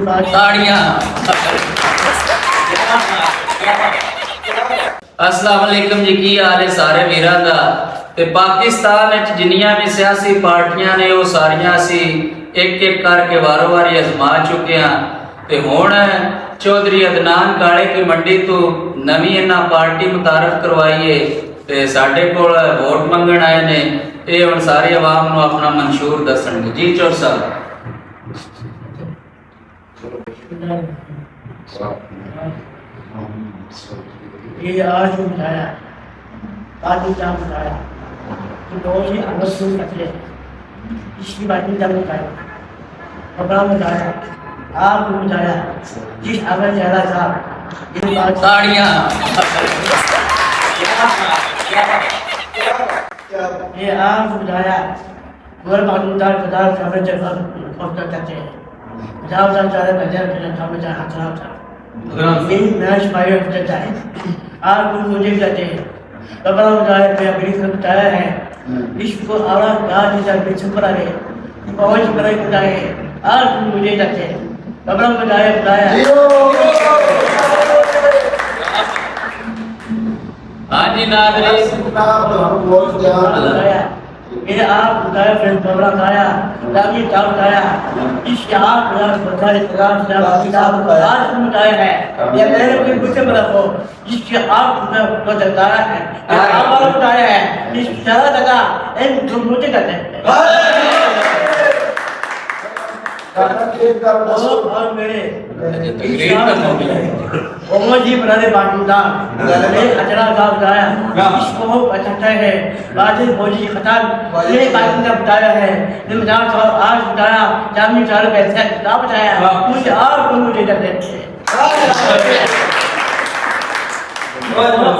ताड़ियां। अस्सलाम वालेकुम जी, की हाल है सारे वीरां दा। ते पाकिस्तान विच जिन्नियां भी सियासी पार्टियां ने वो सारियां असी एक एक करके वारो वारी आजमा चुके हैं। ते हुण चौधरी अदनान काले की मंडी तो नवी इन्हां पार्टी मुतारफ करवाई है ते साडे कोल वोट मंगण आए ने। ये हुण सारी आवाम नूं अपना मंशूर दसणगे। जी चौर साहब। ये आज बताया बात क्या बताया कि बहुत ही अवश्य रखे इसकी बात क्या बताया कपड़ा बताया आप बताया जिस अगर ज़्यादा साहब ये बात ताड़ियां। ये आप बताया गोर बांधदार पदार्थ हमें जगह पहुंचना चाहते हैं जाओ जाओ जा रहे बजार के हमें जा खराब था यही मैच फाइव करता है आप मुझे कहते हैं कपड़ा बताया मैं अपनी सब बताया है इसको आवाज गाज जैसा पीछे पर आ गए पहुंच पर बताए आप मुझे कहते हैं कपड़ा बताया हाँ जी नाज़रीन, ये आप बताया फिर कपड़ा बताया ताकि क्या बताया इसके आप बताए इस्लाम से आप आज बताया है ये मेरे को कुछ बता दो जिसके आप को बताया है आप बताया है इस सारा जगह इन जो मुझे कहते हैं और मेरे ओमर जी बनाने बांटूंगा मैंने अजरा का बताया इसको अच्छा है बाजिल भोजी खतान ये बात का बताया है निमदार साहब आज बताया जामी चार पैसे का बताया मुझे और को मुझे देते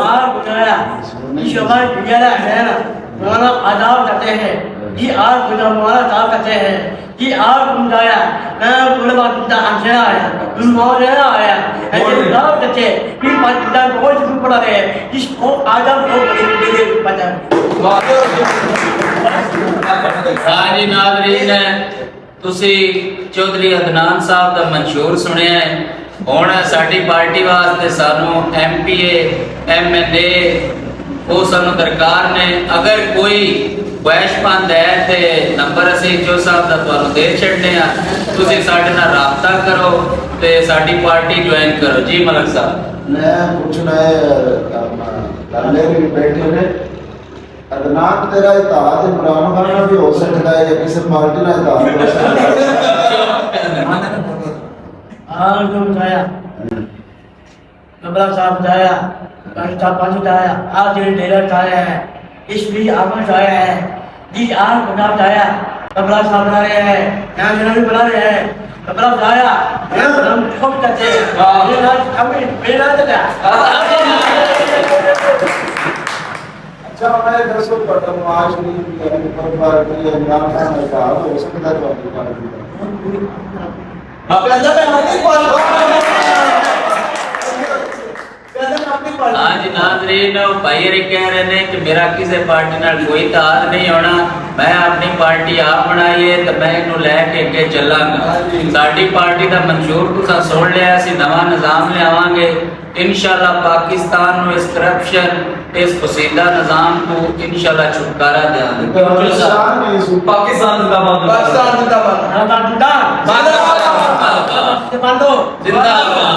आप बताया इस बार बिगड़ा है ना हमारा आदाब करते हैं कि आप बिना हमारा आदाब करते हैं कि आप बताया मैं पूरे बात का आंसर आया तुम मौज आया ऐसे आदाब करते कि बात का बहुत कुछ पड़ा है इसको आदाब को बड़े पता हाँ जी नाज़रीन, तुसी चौधरी अदनान साहब का मंशूर सुनिया है। हुण साडी पार्टी वास्ते सानू MPA MLA वो सानू दरकार ने। अगर कोई ख्वाहिशमंद है तो नंबर असी जो साहब का तुहानू दे छड्डने आ, तुसी साडे नाल राबता करो ते साडी पार्टी ज्वाइन करो। जी मलक साहब। मैं पूछना है मेरे बैठे ने अदनान तेरा इताद इमरान खान भी हो सकता है या किसी पार्टी ना इताद हो सकता है। हाँ जो बताया कबरा साहब बताया कांटा पानी बताया आज ये डेलर बताया है इसलिए आपने बताया है जी आज बना बताया कबरा साहब बना रहे हैं यहाँ जनाब भी बना रहे हैं कबरा बताया हम खूब करते हैं ये ना हमें मेरा था अच्छा मैं दरअसल पढ़ता हूँ आज भी पर पार्टी इमरान खान का इताद हो सकता है तो अपनी पार्टी हाँ जी नाज़रीन, भाई ये कह रहे हैं कि मेरा किसी पार्टी नाल कोई तार नहीं होना, मैं अपनी पार्टी आप बनाई है तो मैं इन्हू लैके अगे चलांगा। साडी पार्टी का मंशूर तुसा सुन लिया, असीं नवां निज़ाम लियावांगे इंशाअल्लाह। पाकिस्तान नूं इस करप्शन इस पोसीदा निज़ाम को इंशाअल्लाह छुटकारा देंगे। पाकिस्तान जिंदाबाद। पाकिस्तान जिंदाबाद। जिंदाबाद। जिंदाबाद।